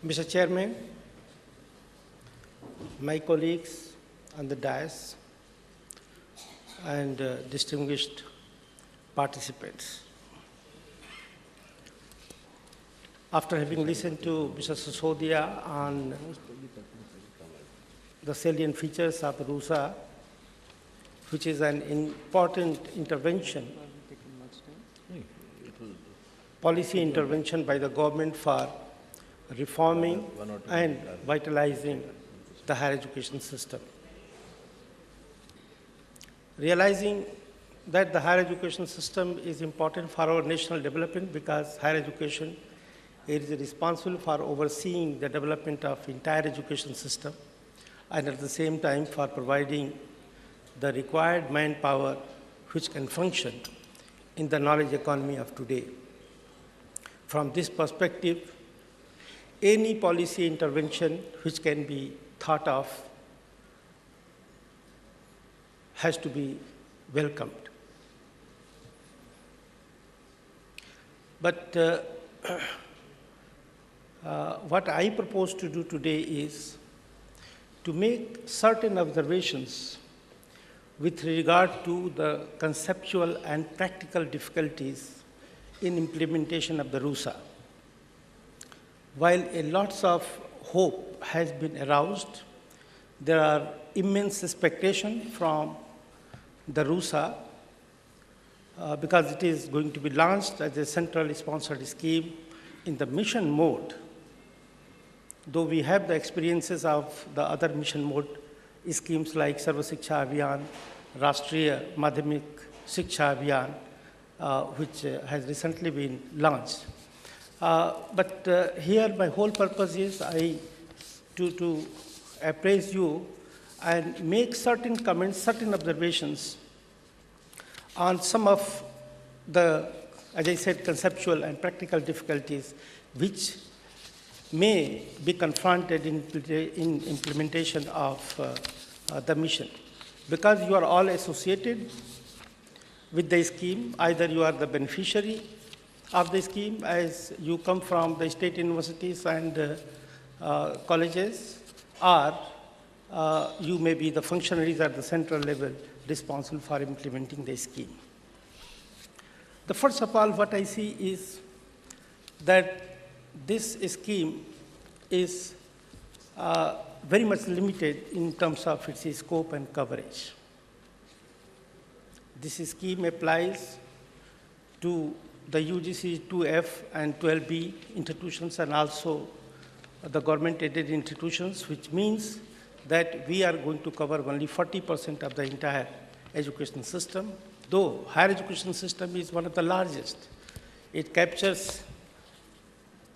Mr. Chairman, my colleagues on the dais, and distinguished participants. After having listened to Mr. Sisodia on the salient features of RUSA, which is an important intervention, policy intervention by the government for reforming and vitalizing the higher education system. Realizing that the higher education system is important for our national development because higher education is responsible for overseeing the development of entire education system and at the same time for providing the required manpower which can function in the knowledge economy of today. From this perspective, any policy intervention which can be thought of has to be welcomed. But what I propose to do today is to make certain observations with regard to the conceptual and practical difficulties in implementation of the RUSA. While a lots of hope has been aroused, there are immense expectations from the RUSA because it is going to be launched as a centrally sponsored scheme in the mission mode. Though we have the experiences of the other mission mode schemes like Sarva Shiksha Abhiyan, Rashtriya Madhyamik Shiksha Abhiyan, which has recently been launched. But here my whole purpose is to appraise you and make certain comments, certain observations on some of the, as I said, conceptual and practical difficulties which may be confronted in implementation of the mission. Because you are all associated with the scheme, either you are the beneficiary of the scheme as you come from the state universities and colleges, or you may be the functionaries at the central level responsible for implementing the scheme. The first of all, what I see is that this scheme is very much limited in terms of its scope and coverage. This scheme applies to the UGC 2F and 12B institutions and also the government-aided institutions, which means that we are going to cover only 40% of the entire education system, though higher education system is one of the largest. It captures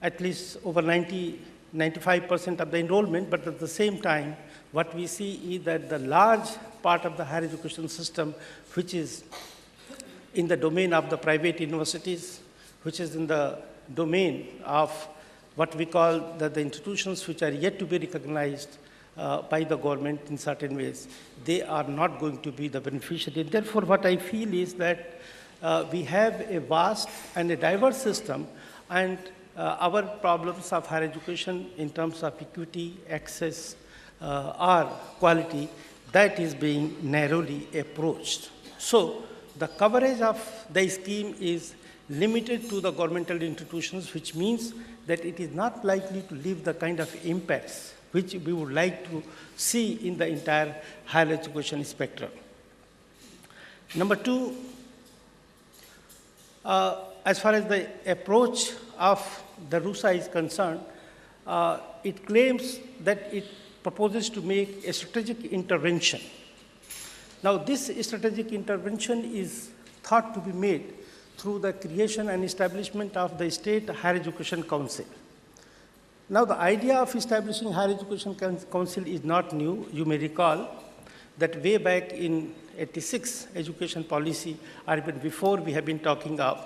at least over 95% of the enrollment, but at the same time, what we see is that the large part of the higher education system, which is in the domain of the private universities, which is in the domain of what we call the institutions which are yet to be recognized by the government in certain ways, they are not going to be the beneficiary. Therefore, what I feel is that we have a vast and a diverse system, and our problems of higher education in terms of equity, access, or quality, that is being narrowly approached. So the coverage of the scheme is limited to the governmental institutions, which means that it is not likely to leave the kind of impacts which we would like to see in the entire higher education spectrum. Number two, as far as the approach of the RUSA is concerned, it claims that it proposes to make a strategic intervention. Now, this strategic intervention is thought to be made through the creation and establishment of the State Higher Education Council. Now, the idea of establishing Higher Education Council is not new. You may recall that way back in 86 education policy, or even before, we have been talking of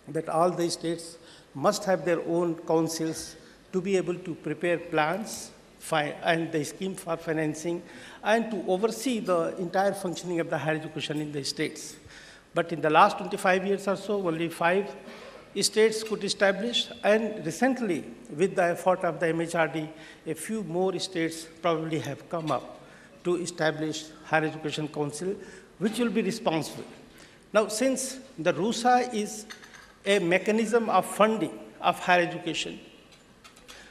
that all the states must have their own councils to be able to prepare plans and the scheme for financing and to oversee the entire functioning of the higher education in the states. But in the last 25 years or so, only 5 states could establish, and recently, with the effort of the MHRD, a few more states probably have come up to establish Higher Education Council, which will be responsible. Now, since the RUSA is a mechanism of funding of higher education,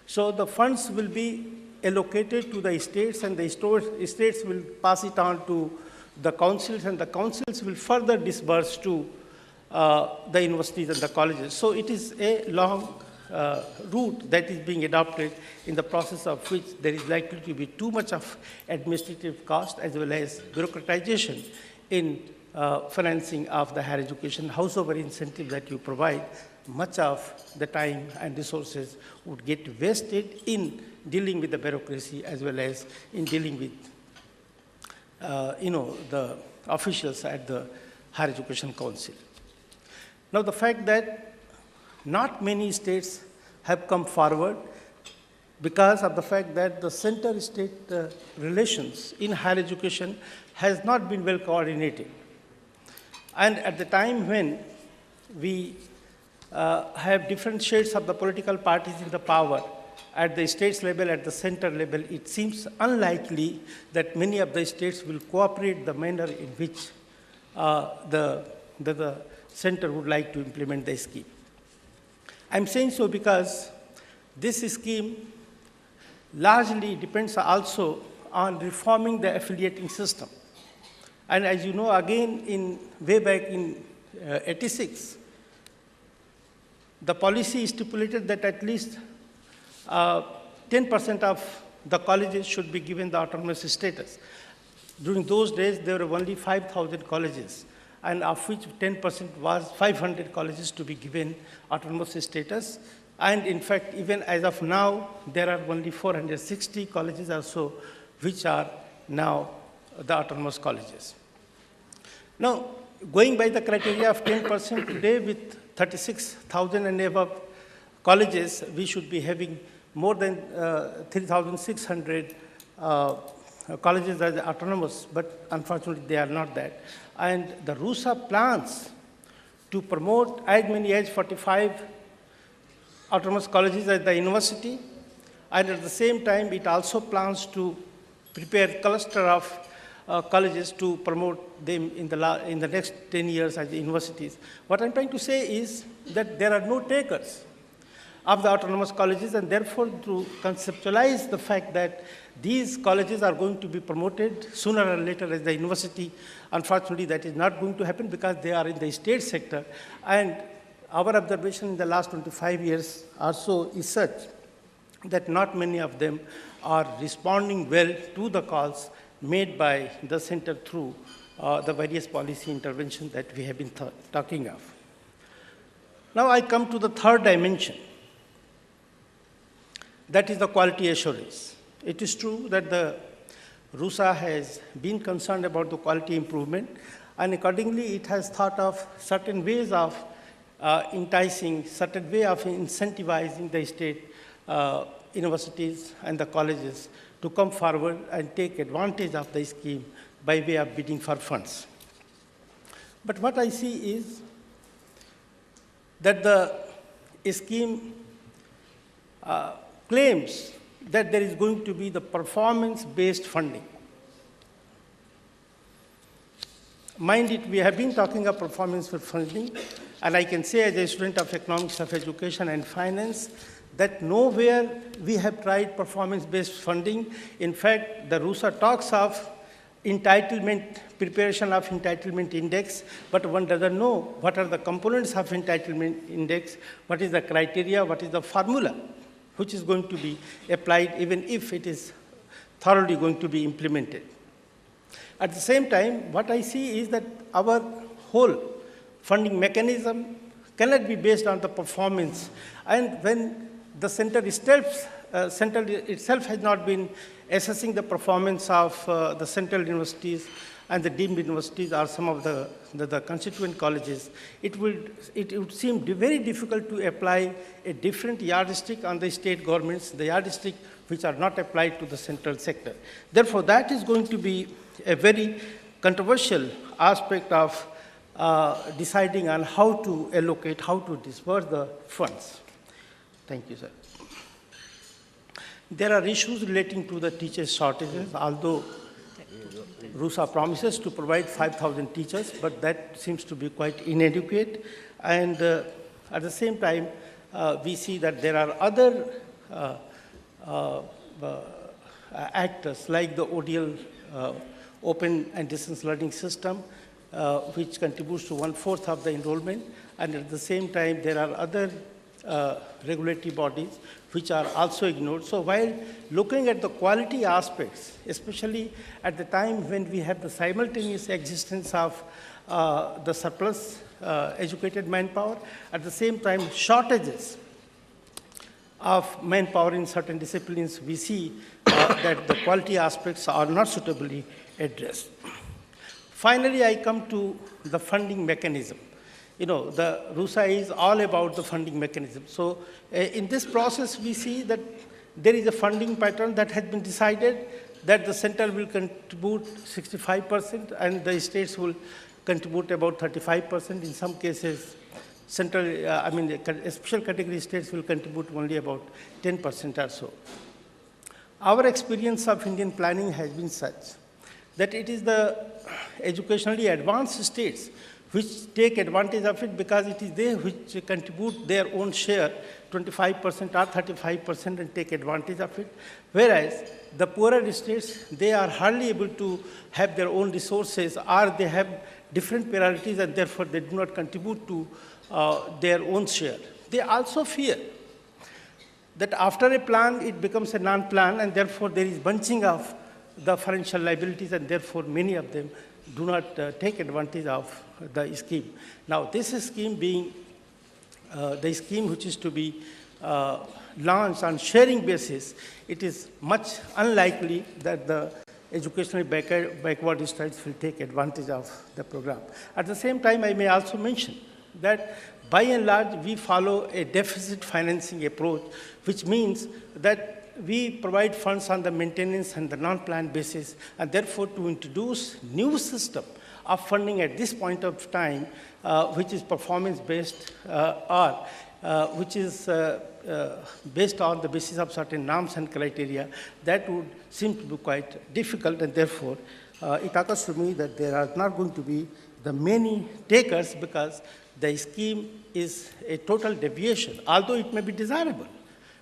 so the funds will be allocated to the states, and the states will pass it on to the councils, and the councils will further disburse to the universities and the colleges. So it is a long route that is being adopted, in the process of which there is likely to be too much of administrative cost as well as bureaucratization in financing of the higher education. Howsoever incentive that you provide, much of the time and resources would get wasted in dealing with the bureaucracy as well as in dealing with the officials at the Higher Education Council. Now, the fact that not many states have come forward because of the fact that the center-state relations in higher education has not been well coordinated. And at the time when we have different shades of the political parties in the power, at the states level, at the center level, it seems unlikely that many of the states will cooperate the manner in which the center would like to implement the scheme. I'm saying so because this scheme largely depends also on reforming the affiliating system. And as you know, again, way back in 86, the policy stipulated that at least 10% of the colleges should be given the autonomous status. During those days, there were only 5,000 colleges, and of which 10% was 500 colleges to be given autonomous status. And in fact, even as of now, there are only 460 colleges or so which are now the autonomous colleges. Now, going by the criteria of 10% today, with 36,000 and above colleges, we should be having more than 3,600 colleges as autonomous, but unfortunately they are not that. And the RUSA plans to promote as many as 45 autonomous colleges at the university, and at the same time it also plans to prepare a cluster of colleges to promote them in the next 10 years at the universities. What I'm trying to say is that there are no takers of the autonomous colleges, and therefore to conceptualize the fact that these colleges are going to be promoted sooner or later as the university, unfortunately that is not going to happen because they are in the state sector. And our observation in the last 25 years or so is such that not many of them are responding well to the calls made by the center through the various policy interventions that we have been talking of. Now I come to the third dimension, that is the quality assurance. It is true that the RUSA has been concerned about the quality improvement, and accordingly it has thought of certain ways of enticing, certain way of incentivizing the state universities and the colleges to come forward and take advantage of the scheme by way of bidding for funds. But what I see is that the scheme claims that there is going to be the performance-based funding. Mind it, we have been talking of performance-based funding, and I can say as a student of economics of education and finance that nowhere we have tried performance-based funding. In fact, the RUSA talks of entitlement, preparation of entitlement index, but one doesn't know what are the components of entitlement index, what is the criteria, what is the formula which is going to be applied even if it is thoroughly going to be implemented. At the same time, what I see is that our whole funding mechanism cannot be based on the performance. And when the center itself has not been assessing the performance of the central universities and the deemed universities or some of the constituent colleges, it would seem very difficult to apply a different yardstick on the state governments, the yardstick which are not applied to the central sector. Therefore, that is going to be a very controversial aspect of deciding on how to allocate, how to disperse the funds. Thank you, sir. There are issues relating to the teacher shortages, although RUSA promises to provide 5,000 teachers, but that seems to be quite inadequate. And at the same time, we see that there are other actors like the ODL, Open and Distance Learning System, which contributes to 1/4 of the enrollment. And at the same time, there are other regulatory bodies which are also ignored. So while looking at the quality aspects, especially at the time when we have the simultaneous existence of the surplus educated manpower, at the same time shortages of manpower in certain disciplines, we see that the quality aspects are not suitably addressed. Finally, I come to the funding mechanism. You know, the RUSA is all about the funding mechanism. So in this process, we see that there is a funding pattern that has been decided, that the center will contribute 65% and the states will contribute about 35%. In some cases, central, special category states will contribute only about 10% or so. Our experience of Indian planning has been such that it is the educationally advanced states which take advantage of it, because it is they which contribute their own share, 25% or 35%, and take advantage of it. Whereas the poorer states, they are hardly able to have their own resources, or they have different priorities and therefore they do not contribute to their own share. They also fear that after a plan, it becomes a non-plan, and therefore there is bunching of the financial liabilities, and therefore many of them do not take advantage of the scheme. Now, this scheme being the scheme which is to be launched on sharing basis, it is much unlikely that the educationally backward states will take advantage of the program. At the same time, I may also mention that by and large, we follow a deficit financing approach, which means that we provide funds on the maintenance and the non-planned basis, and therefore to introduce new system of funding at this point of time, which is performance-based or which is based on the basis of certain norms and criteria, that would seem to be quite difficult, and therefore it occurs to me that there are not going to be the many takers, because the scheme is a total deviation, although it may be desirable.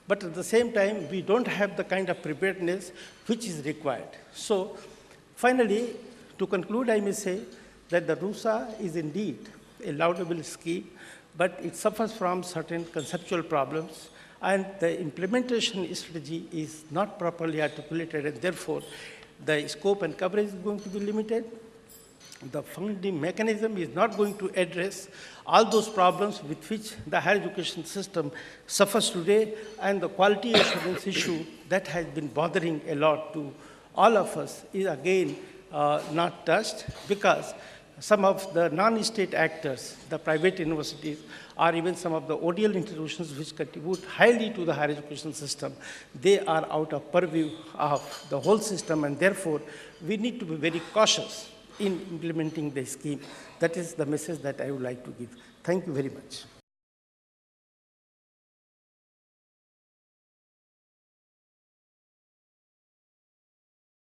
But at the same time, we don't have the kind of preparedness which is required. So finally, to conclude, I may say that the RUSA is indeed a laudable scheme, but it suffers from certain conceptual problems, and the implementation strategy is not properly articulated, and therefore the scope and coverage is going to be limited. The funding mechanism is not going to address all those problems with which the higher education system suffers today, and the quality assurance issue that has been bothering a lot to all of us is again not touched, because some of the non-state actors, the private universities, or even some of the ODL institutions which contribute highly to the higher education system, they are out of purview of the whole system, and therefore we need to be very cautious in implementing the scheme. That is the message that I would like to give. Thank you very much.